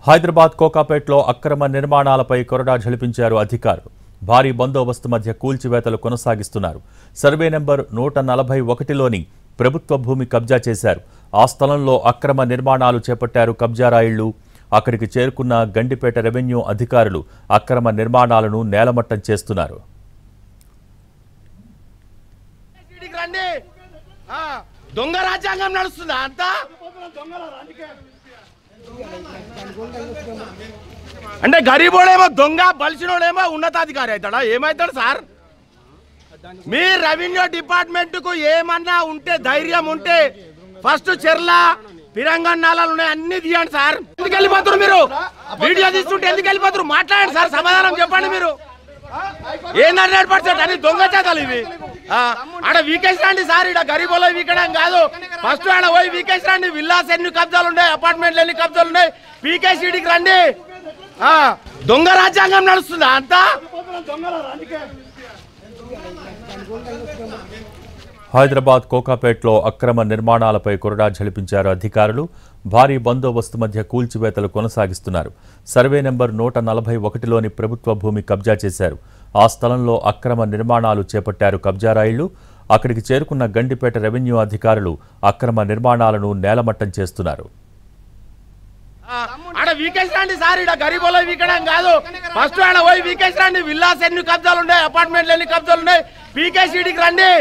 హైదరాబాద్ కోకాపేట్లో అక్రమ నిర్మాణాలపై కొరడా ఝళిపించారు అధికారులు. భారీ బందోబస్తు మధ్య కూల్చివేతలు కొనసాగిస్తున్నారు. సర్వే నెంబర్ 141లోని ప్రభుత్వ భూమి కబ్జా చేశారు. ఆ స్థలంలో అక్రమ నిర్మాణాలు చేపట్టారు కబ్జారాయిళ్లు. అక్కడికి చేరుకున్న గండిపేట రెవెన్యూ అధికారులు అక్రమ నిర్మాణాలను నేలమట్టం చేస్తున్నారు. దొంగ రాజ్యాంగం నడుస్తుందా అంతా? అంటే గరీబోడేమో దొంగ, బలిసినోడేమో ఉన్నతాధికారి అవుతాడా? ఏమవుతాడు సార్? మీ రెవెన్యూ డిపార్ట్మెంట్ కు ఏమన్నా ఉంటే, ధైర్యం ఉంటే ఫస్ట్ చెర్ల పిరంగన్నాలు ఉన్నాయి అన్ని తీయండి సార్. ఎందుకు వెళ్ళిపోతారు మీరు? వీడియో తీస్తుంటే ఎందుకు వెళ్ళిపోతారు? మాట్లాడండి సార్, సమాధానం చెప్పండి. మీరు ఏందంటే 100% అని దొంగ చేతాలు ఇవి. ఆడ వీకేసి రండి సార్, ఇక్కడ గరీబోలో వీకడం కాదు. ఫస్ట్ ఆడ పోయి వీకేసి రండి. విల్లాస్ ఎన్ని కబ్జాలు ఉన్నాయి, అపార్ట్మెంట్లు ఎన్ని కబ్జాలు ఉన్నాయి, పీకేసీడికి రండి. దొంగ రాజ్యాంగం నడుస్తుందా అంతా? హైదరాబాద్ కోకాపేట్లో అక్రమ నిర్మాణాలపై కొరడా ఝళిపించారు అధికారులు. భారీ బందోబస్తు మధ్య కూల్చివేతలు కొనసాగిస్తున్నారు. సర్వే నెంబర్ 141లోని ప్రభుత్వ భూమి కబ్జా చేశారు. ఆ స్థలంలో అక్రమ నిర్మాణాలు చేపట్టారు కబ్జారాయిళ్లు. అక్కడికి చేరుకున్న గండిపేట రెవెన్యూ అధికారులు అక్రమ నిర్మాణాలను నేలమట్టం చేస్తున్నారు. ఆడ వీకేసి రండి సార్, ఇక్కడ గరీబోలో వీకడం కాదు. ఫస్ట్ ఆడ పోయి వీకేసి రండి. విల్లాస్ ఎన్ని కబ్జాలు ఉన్నాయి, అపార్ట్మెంట్లు ఎన్ని కబ్జాలు ఉన్నాయి, పీకేసీడికి రండి.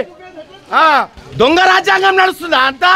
దొంగ రాజ్యాంగం నడుస్తుందా అంతా?